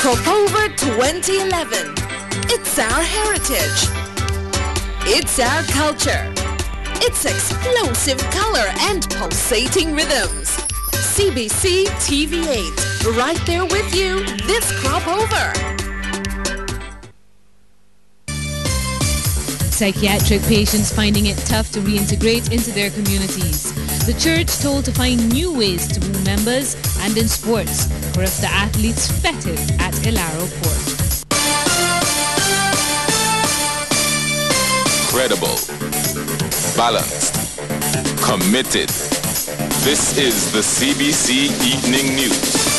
Crop Over 2011. It's our heritage. It's our culture. It's explosive color and pulsating rhythms. CBC TV8, right there with you this Crop Over. Psychiatric patients finding it tough to reintegrate into their communities. The church told to find new ways to woo members, and in sports, Corifta athletes feted at Ilaro Port. Credible, balanced, committed. This is the CBC Evening News.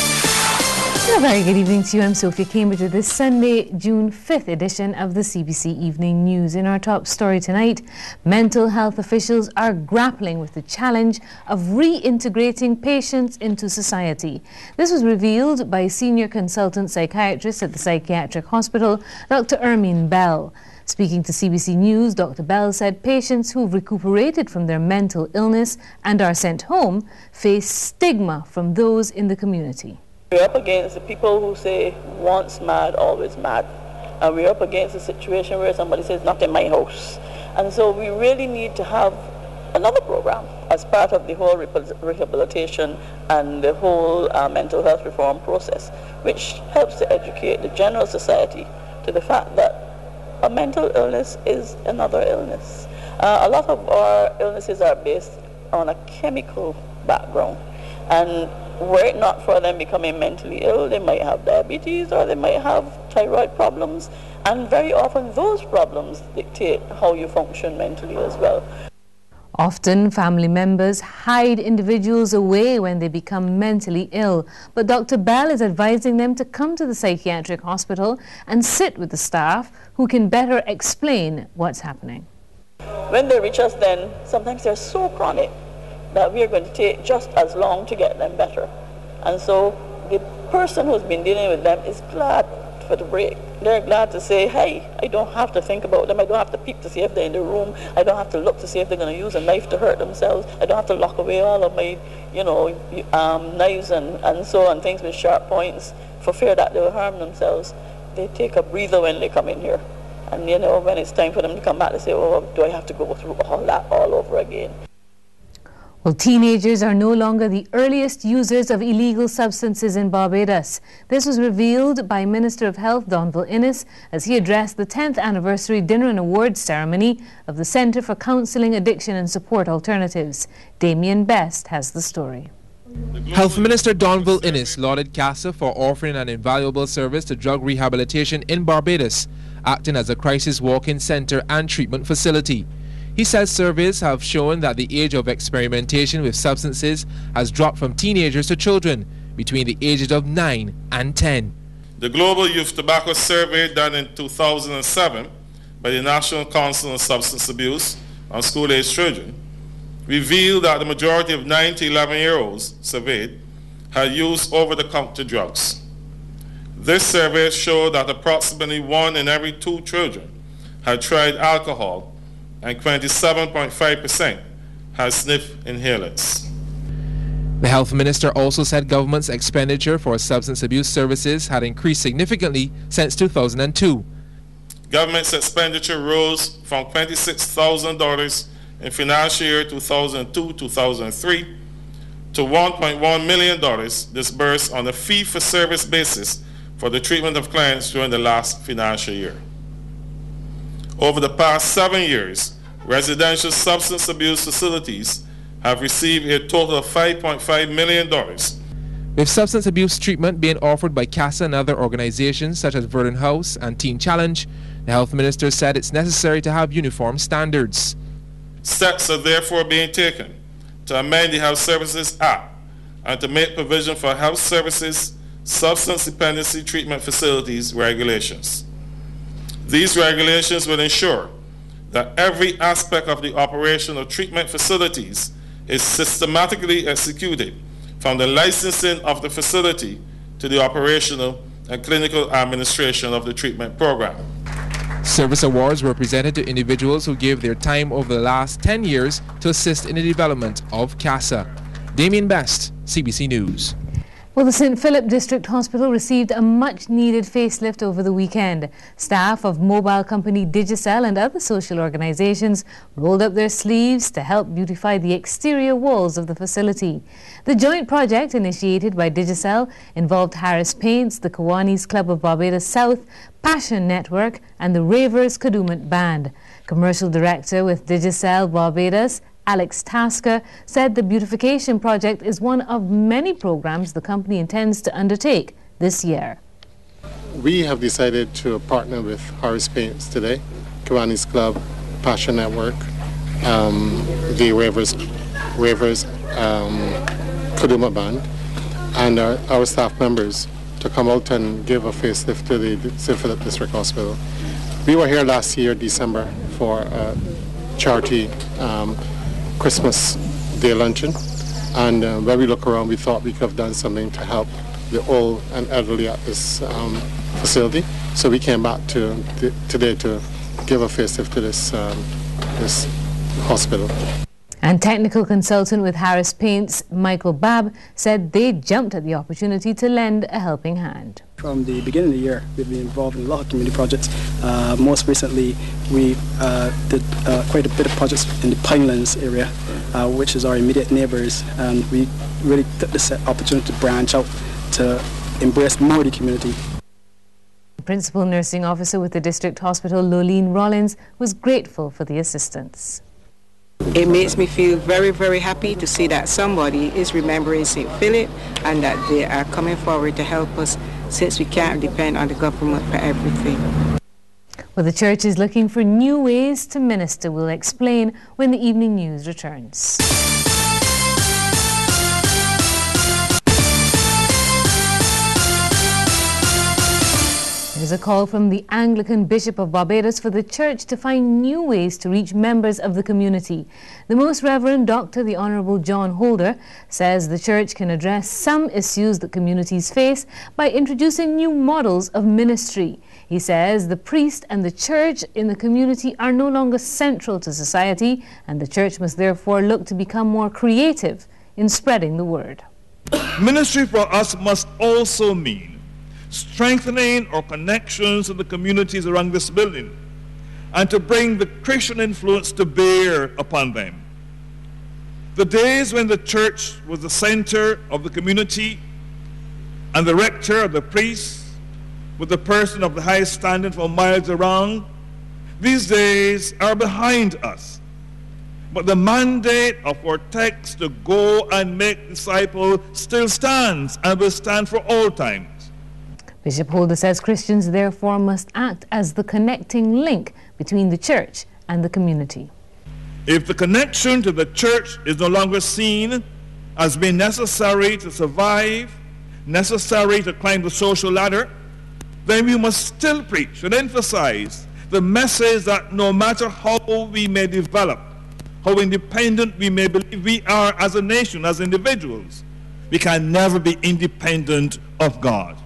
A very good evening to you. I'm Sophia Cambridge with this Sunday, June 5th edition of the CBC Evening News. In our top story tonight, mental health officials are grappling with the challenge of reintegrating patients into society. This was revealed by senior consultant psychiatrist at the psychiatric hospital, Dr. Ermine Bell. Speaking to CBC News, Dr. Bell said patients who've recuperated from their mental illness and are sent home face stigma from those in the community. We're up against the people who say, once mad, always mad. And we're up against a situation where somebody says, not in my house. And so we really need to have another program as part of the whole rehabilitation and the whole mental health reform process, which helps to educate the general society to the fact that a mental illness is another illness. A lot of our illnesses are based on a chemical background. And were it not for them becoming mentally ill, they might have diabetes or they might have thyroid problems. And very often those problems dictate how you function mentally as well. Often, family members hide individuals away when they become mentally ill. But Dr. Bell is advising them to come to the psychiatric hospital and sit with the staff who can better explain what's happening. When they reach us then, sometimes they're so chronic that we are going to take just as long to get them better. And so the person who's been dealing with them is glad for the break. They're glad to say, hey, I don't have to think about them. I don't have to peep to see if they're in the room. I don't have to look to see if they're going to use a knife to hurt themselves. I don't have to lock away all of my, knives and so on, things with sharp points for fear that they'll harm themselves. They take a breather when they come in here. And, when it's time for them to come back, they say, oh, do I have to go through all that all over again? Well, teenagers are no longer the earliest users of illegal substances in Barbados. This was revealed by Minister of Health Donville Innes as he addressed the 10th anniversary dinner and awards ceremony of the Centre for Counselling, Addiction and Support Alternatives. Damien Best has the story. Health Minister Donville Innes lauded CASA for offering an invaluable service to drug rehabilitation in Barbados, acting as a crisis walk-in centre and treatment facility. He says surveys have shown that the age of experimentation with substances has dropped from teenagers to children between the ages of 9 and 10. The Global Youth Tobacco Survey done in 2007 by the National Council on Substance Abuse on school-aged children revealed that the majority of 9 to 11-year-olds surveyed had used over-the-counter drugs. This survey showed that approximately 1 in every 2 children had tried alcohol, and 27.5% has sniffed inhalants. The health minister also said government's expenditure for substance abuse services had increased significantly since 2002. Government's expenditure rose from $26,000 in financial year 2002-2003 to $1.1 million disbursed on a fee-for-service basis for the treatment of clients during the last financial year. Over the past 7 years, residential substance abuse facilities have received a total of $5.5 million. With substance abuse treatment being offered by CASA and other organizations such as Verdun House and Teen Challenge, the health minister said it's necessary to have uniform standards. Steps are therefore being taken to amend the Health Services Act and to make provision for health services, substance dependency treatment facilities regulations. These regulations will ensure that every aspect of the operation of treatment facilities is systematically executed, from the licensing of the facility to the operational and clinical administration of the treatment program. Service awards were presented to individuals who gave their time over the last 10 years to assist in the development of CASA. Damien Best, CBC News. Well, the St. Philip District Hospital received a much-needed facelift over the weekend. Staff of mobile company Digicel and other social organisations rolled up their sleeves to help beautify the exterior walls of the facility. The joint project, initiated by Digicel, involved Harris Paints, the Kiwanis Club of Barbados South, Passion Network and the Ravers Kadooment Band. Commercial Director with Digicel Barbados, Alex Tasker, said the beautification project is one of many programs the company intends to undertake this year. We have decided to partner with Harris Paints today, Kiwanis Club, Passion Network, the Ravers Kadooment Band, and our staff members to come out and give a facelift to the St. Philip District Hospital. We were here last year, December, for a charity Christmas Day luncheon, and when we look around, we thought we could have done something to help the old and elderly at this facility. So we came back today to give a facelift to this hospital. And technical consultant with Harris Paints, Michael Babb, said they jumped at the opportunity to lend a helping hand. From the beginning of the year, we've been involved in a lot of community projects. Most recently, we did quite a bit of projects in the Pinelands area, which is our immediate neighbours, and we really took this opportunity to branch out to embrace more of the community. Principal Nursing Officer with the District Hospital, Lolene Rollins, was grateful for the assistance. It makes me feel very, very happy to see that somebody is remembering St. Philip and that they are coming forward to help us, since we can't depend on the government for everything. Well, the church is looking for new ways to minister. We'll explain when the evening news returns. There's a call from the Anglican Bishop of Barbados for the church to find new ways to reach members of the community. The Most Reverend Dr. the Honourable John Holder says the church can address some issues that communities face by introducing new models of ministry. He says the priest and the church in the community are no longer central to society, and the church must therefore look to become more creative in spreading the word. Ministry for us must also mean strengthening our connections in the communities around this building and to bring the Christian influence to bear upon them. The days when the church was the center of the community and the rector or the priest was the person of the highest standing for miles around, these days are behind us. But the mandate of our text to go and make disciples still stands and will stand for all times. Bishop Holder says Christians therefore must act as the connecting link between the church and the community. If the connection to the church is no longer seen as being necessary to survive, necessary to climb the social ladder, then we must still preach and emphasize the message that no matter how we may develop, how independent we may believe we are as a nation, as individuals, we can never be independent of God.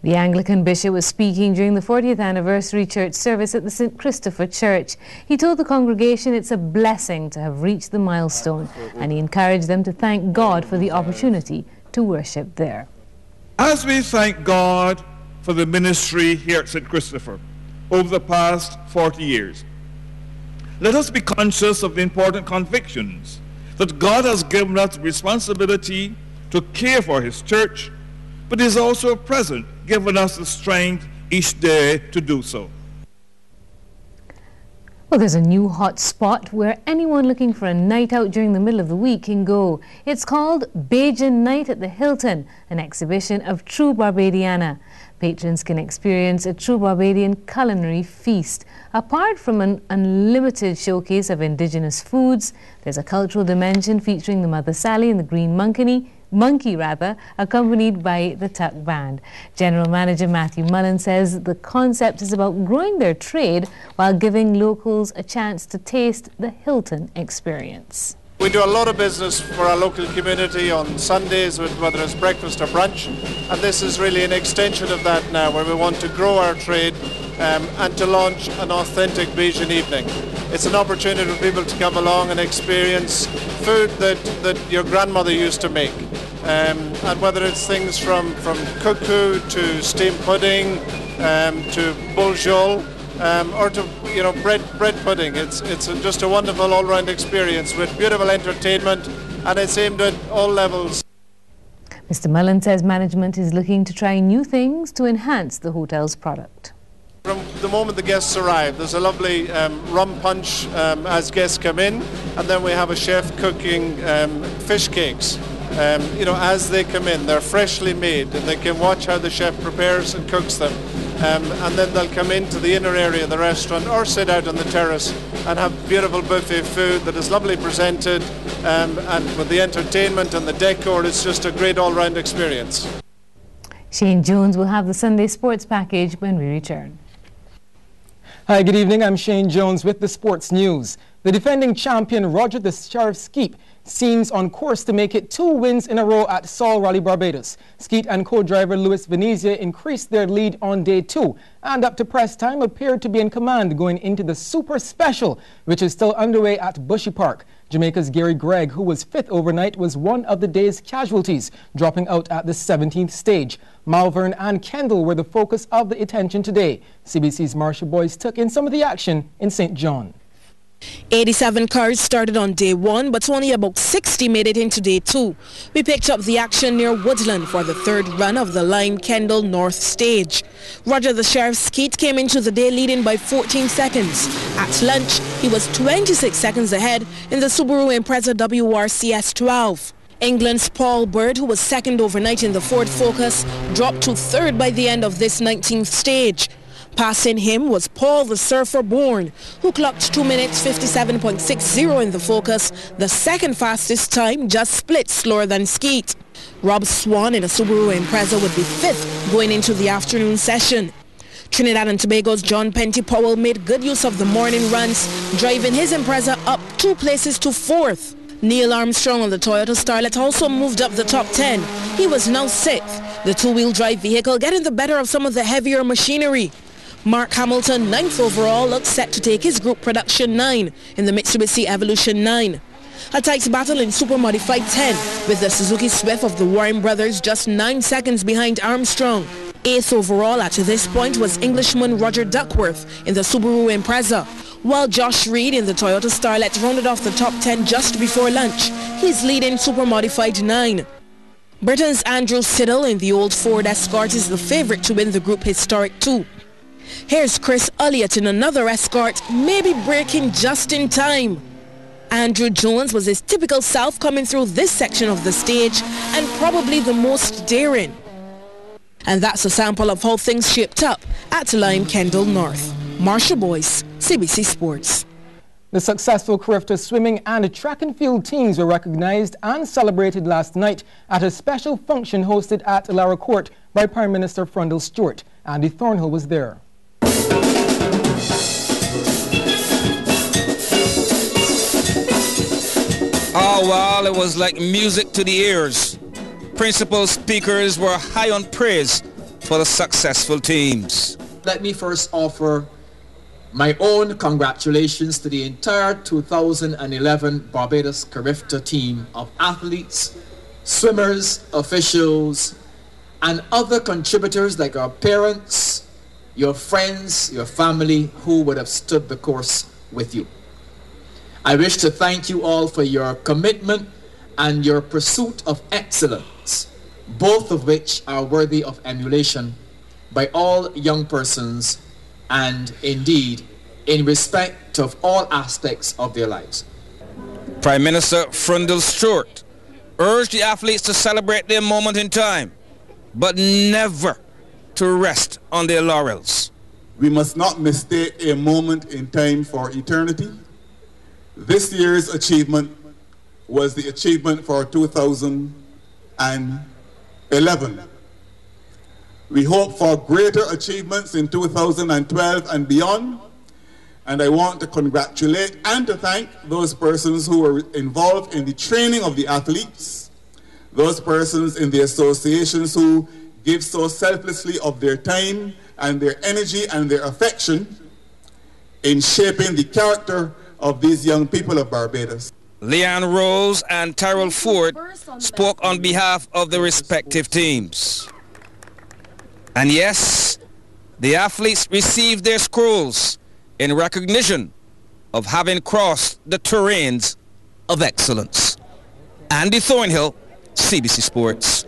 The Anglican bishop was speaking during the 40th anniversary church service at the St. Christopher Church. He told the congregation it's a blessing to have reached the milestone, and he encouraged them to thank God for the opportunity to worship there. As we thank God for the ministry here at St. Christopher over the past 40 years, let us be conscious of the important convictions that God has given us the responsibility to care for his church, but is also present, giving us the strength each day to do so. Well, there's a new hot spot where anyone looking for a night out during the middle of the week can go. It's called Bajan Night at the Hilton, an exhibition of true Barbadiana. Patrons can experience a true Barbadian culinary feast. Apart from an unlimited showcase of indigenous foods, there's a cultural dimension featuring the Mother Sally and the Green Monkey, accompanied by the Tuck Band. General Manager Matthew Mullen says the concept is about growing their trade while giving locals a chance to taste the Hilton experience. We do a lot of business for our local community on Sundays, whether it's breakfast or brunch, and this is really an extension of that now, where we want to grow our trade and to launch an authentic Bajan evening. It's an opportunity for people to come along and experience food that your grandmother used to make. and whether it's things from cuckoo to steamed pudding to bourgeois or to bread pudding. It's just a wonderful all-round experience with beautiful entertainment, and it's aimed at all levels. Mr. Mullen says management is looking to try new things to enhance the hotel's product. From the moment the guests arrive, there's a lovely rum punch as guests come in, and then we have a chef cooking fish cakes. As they come in, they're freshly made, and they can watch how the chef prepares and cooks them. And then they'll come into the inner area of the restaurant or sit out on the terrace and have beautiful buffet food that is lovely presented, and with the entertainment and the decor, it's just a great all-round experience. Shane Jones will have the Sunday sports package when we return. Hi, good evening. I'm Shane Jones with the sports news. The defending champion Roger the Sheriff Skeet seems on course to make it 2 wins in a row at Sol Rally Barbados. Skeet and co-driver Louis Venezia increased their lead on day 2 and up to press time appeared to be in command going into the Super Special, which is still underway at Bushy Park. Jamaica's Gary Gregg, who was 5th overnight, was one of the day's casualties, dropping out at the 17th stage. Malvern and Kendall were the focus of the attention today. CBC's Marcia Boyce took in some of the action in St. John. 87 cars started on day 1, but only about 60 made it into day 2. We picked up the action near Woodland for the 3rd run of the Lime Kendall North stage. Roger the Sheriff Skeet came into the day leading by 14 seconds. At lunch, he was 26 seconds ahead in the Subaru Impreza WRCS 12. England's Paul Bird, who was 2nd overnight in the Ford Focus, dropped to 3rd by the end of this 19th stage. Passing him was Paul the Surfer Bourne, who clocked 2 minutes 57.60 in the Focus, the 2nd fastest time, just split slower than Skeet. Rob Swan in a Subaru Impreza would be 5th going into the afternoon session. Trinidad and Tobago's John Penty Powell made good use of the morning runs, driving his Impreza up 2 places to 4th. Neil Armstrong on the Toyota Starlet also moved up the top 10. He was now 6th, the 2-wheel drive vehicle getting the better of some of the heavier machinery. Mark Hamilton, 9th overall, looks set to take his group production 9 in the Mitsubishi Evolution 9. A tight battle in Super Modified 10, with the Suzuki Swift of the Warren brothers just 9 seconds behind Armstrong. 8th overall at this point was Englishman Roger Duckworth in the Subaru Impreza, while Josh Reed in the Toyota Starlet rounded off the top 10 just before lunch. He's leading Super Modified 9. Britain's Andrew Siddle in the old Ford Escort is the favourite to win the Group Historic 2. Here's Chris Elliott in another Escort, maybe braking just in time. Andrew Jones was his typical self coming through this section of the stage and probably the most daring. And that's a sample of how things shaped up at Lime Kendall North. Marcia Boyce, CBC Sports. The successful Carifta swimming and track and field teams were recognized and celebrated last night at a special function hosted at Illawarra Court by Prime Minister Frundle Stewart. Andy Thornhill was there. Oh, well, it was like music to the ears. Principal speakers were high on praise for the successful teams. Let me first offer my own congratulations to the entire 2011 Barbados Carifta team of athletes, swimmers, officials, and other contributors like our parents, your friends, your family who would have stood the course with you. I wish to thank you all for your commitment and your pursuit of excellence, both of which are worthy of emulation by all young persons and indeed in respect of all aspects of their lives. Prime Minister Frundle Stewart urged the athletes to celebrate their moment in time, but never to rest on their laurels. We must not mistake a moment in time for eternity. This year's achievement was the achievement for 2011. We hope for greater achievements in 2012 and beyond. And I want to congratulate and to thank those persons who were involved in the training of the athletes, those persons in the associations who give so selflessly of their time and their energy and their affection in shaping the character of these young people of Barbados. Leanne Rose and Tyrell Ford spoke on behalf of the respective teams. And yes, the athletes received their scrolls in recognition of having crossed the terrains of excellence. Andy Thornhill, CBC Sports.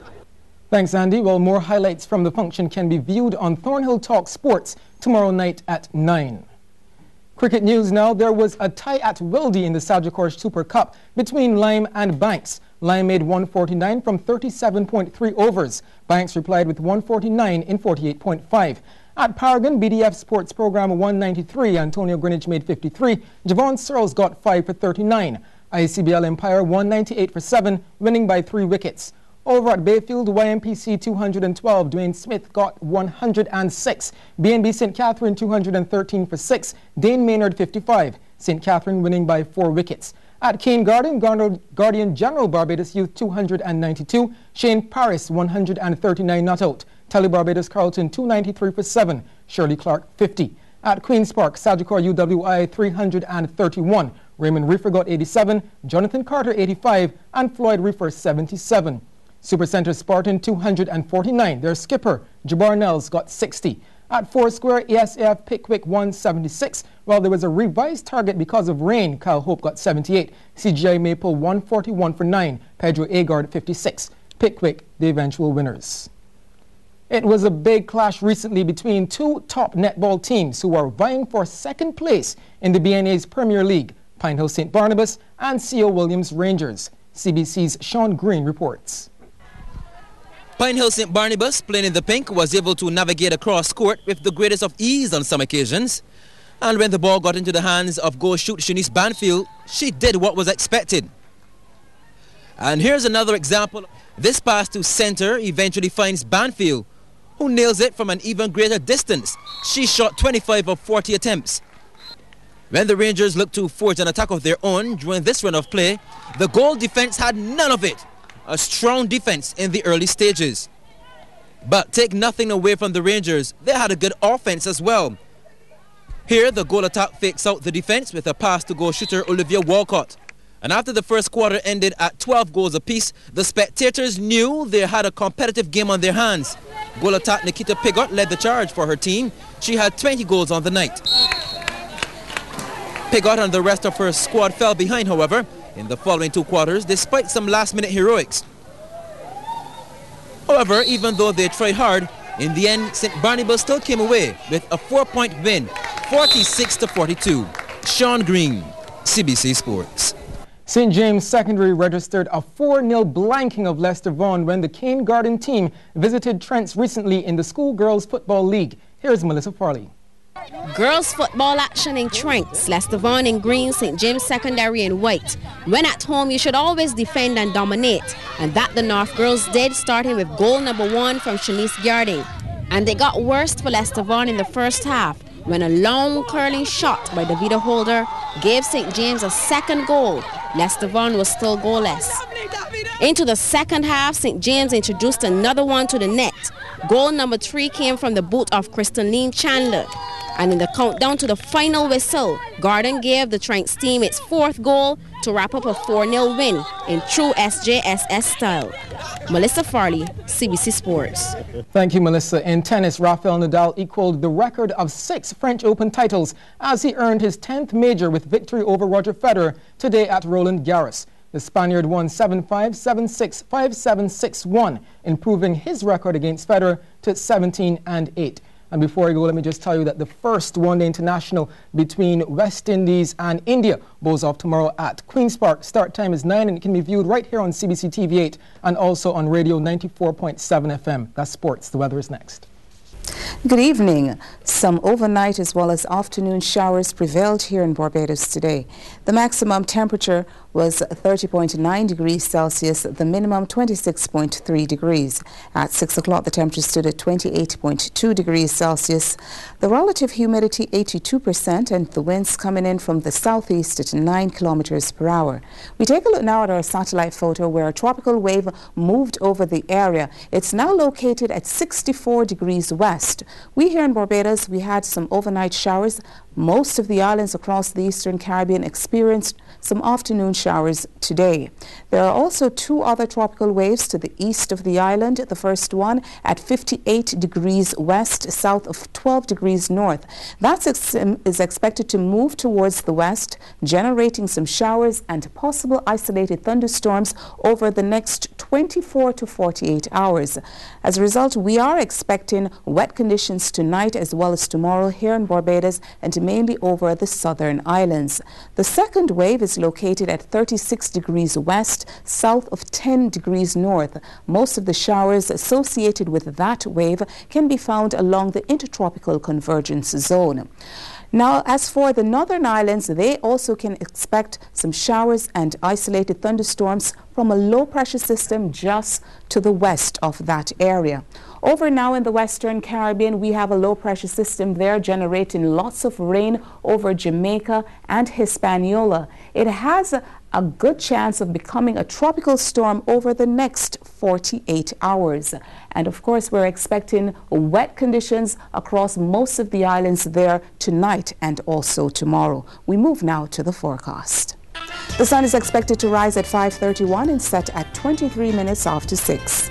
Thanks, Andy. Well, more highlights from the function can be viewed on Thornhill Talk Sports tomorrow night at 9. Cricket news now. There was a tie at Wildy in the Sajikor Super Cup between Lyme and Banks. Lyme made 149 from 37.3 overs. Banks replied with 149 in 48.5. At Paragon, BDF Sports Program 193, Antonio Greenwich made 53. Javon Searles got 5 for 39. ICBL Empire 198 for 7, winning by 3 wickets. Over at Bayfield, YMPC 212, Dwayne Smith got 106. BNB St. Catherine 213 for 6, Dane Maynard 55. St. Catherine winning by 4 wickets. At Cane Garden, Guardian General Barbados Youth 292, Shane Paris 139 not out. Tally Barbados Carlton 293 for 7, Shirley Clark 50. At Queen's Park, Sagicor UWI 331, Raymond Reefer got 87, Jonathan Carter 85, and Floyd Reefer 77. Supercenter Spartan 249, their skipper Jabbar Nels got 60. At Foursquare, ASAF Pickwick 176, while there was a revised target because of rain, Kyle Hope got 78. CGI Maple 141 for 9, Pedro Agard 56. Pickwick, the eventual winners. It was a big clash recently between two top netball teams who are vying for second place in the BNA's Premier League, Pinehill St. Barnabas and C.O. Williams Rangers. CBC's Sean Green reports. Pinehill St. Barnabas, playing in the pink, was able to navigate across court with the greatest of ease on some occasions. And when the ball got into the hands of goal shoot Shanice Banfield, she did what was expected. And here's another example. This pass to center eventually finds Banfield, who nails it from an even greater distance. She shot 25 of 40 attempts. When the Rangers looked to forge an attack of their own during this run of play, the goal defense had none of it. A strong defense in the early stages. But take nothing away from the Rangers, they had a good offense as well. Here, the goal attack fakes out the defense with a pass to goal shooter Olivia Walcott. And after the first quarter ended at 12 goals apiece, the spectators knew they had a competitive game on their hands. Goal attack Nikita Pigot led the charge for her team. She had 20 goals on the night. Pigot and the rest of her squad fell behind, however, in the following 2 quarters, despite some last-minute heroics. However, even though they tried hard, in the end, St. Barnabas still came away with a 4-point win, 46-42. Sean Green, CBC Sports. St. James Secondary registered a 4-0 blanking of Leicester Vaughan when the Cane Garden team visited Trents recently in the Schoolgirls Football League. Here's Melissa Farley. Girls football action in Trents, Leicester Vaughan in green, St. James Secondary in white. When at home, you should always defend and dominate. And that the North girls did, starting with goal number 1 from Shanice Garding. And they got worse for Leicester Vaughan in the first half, when a long curling shot by Davida Holder gave St. James a second goal. Leicester Vaughan was still goalless. Into the second half, St. James introduced another one to the net. Goal number 3 came from the boot of Kristaline Chandler. And in the countdown to the final whistle, Garden gave the Trents team its 4th goal to wrap up a 4-0 win in true SJSS style. Melissa Farley, CBC Sports. Thank you, Melissa. In tennis, Rafael Nadal equaled the record of 6 French Open titles as he earned his 10th major with victory over Roger Federer today at Roland Garros. The Spaniard won 7-5, 7-6, 5-7, 6-1, improving his record against Federer to 17-8. And before I go, let me just tell you that the first one-day international between West Indies and India goes off tomorrow at Queen's Park. Start time is 9 and it can be viewed right here on CBC TV 8 and also on radio 94.7 FM. That's sports. The weather is next. Good evening. Some overnight as well as afternoon showers prevailed here in Barbados today. The maximum temperature was 30.9 degrees Celsius, the minimum 26.3 degrees. At 6 o'clock, the temperature stood at 28.2 degrees Celsius. The relative humidity 82% and the winds coming in from the southeast at 9 kilometers per hour. We take a look now at our satellite photo where a tropical wave moved over the area. It's now located at 64 degrees west. We here in Barbados, we had some overnight showers, Most of the islands across the Eastern Caribbean experienced some afternoon showers today. There are also two other tropical waves to the east of the island. The first one at 58 degrees west, south of 12 degrees north. That is expected to move towards the west, generating some showers and possible isolated thunderstorms over the next 24 to 48 hours. As a result, we are expecting wet conditions tonight as well as tomorrow here in Barbados and mainly over the southern islands. The second wave is located at 36 degrees west, south of 10 degrees north. Most of the showers associated with that wave can be found along the intertropical convergence zone. Now, as for the northern islands, they also can expect some showers and isolated thunderstorms from a low-pressure system just to the west of that area. Over now in the Western Caribbean, we have a low-pressure system there generating lots of rain over Jamaica and Hispaniola. It has a good chance of becoming a tropical storm over the next 48 hours. And of course, we're expecting wet conditions across most of the islands there tonight and also tomorrow. We move now to the forecast. The sun is expected to rise at 5:31 and set at 23 minutes after 6.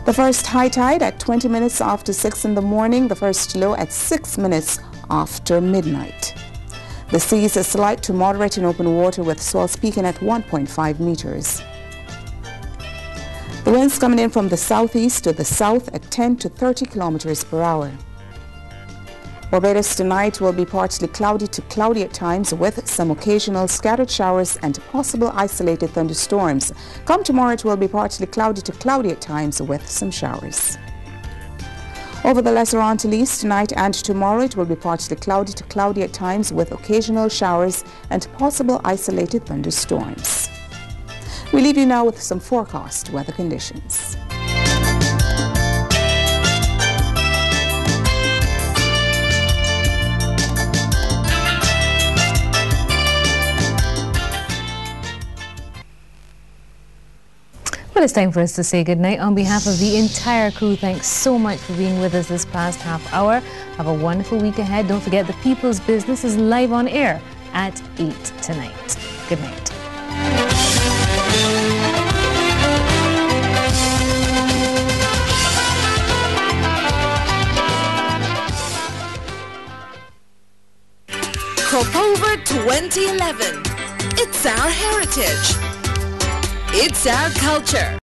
The first high tide at 20 minutes after 6 in the morning, the first low at 6 minutes after midnight. The seas are slight to moderate in open water with swells peaking at 1.5 meters. The winds coming in from the southeast to the south at 10 to 30 kilometers per hour. Barbados tonight will be partly cloudy to cloudy at times with some occasional scattered showers and possible isolated thunderstorms. Come tomorrow, it will be partly cloudy to cloudy at times with some showers. Over the Lesser Antilles tonight and tomorrow, it will be partly cloudy to cloudy at times with occasional showers and possible isolated thunderstorms. We leave you now with some forecast weather conditions. Well, it's time for us to say goodnight. On behalf of the entire crew, thanks so much for being with us this past half hour. Have a wonderful week ahead. Don't forget The People's Business is live on air at 8 tonight. Good night. Crop Over 2011. It's our heritage. It's our culture.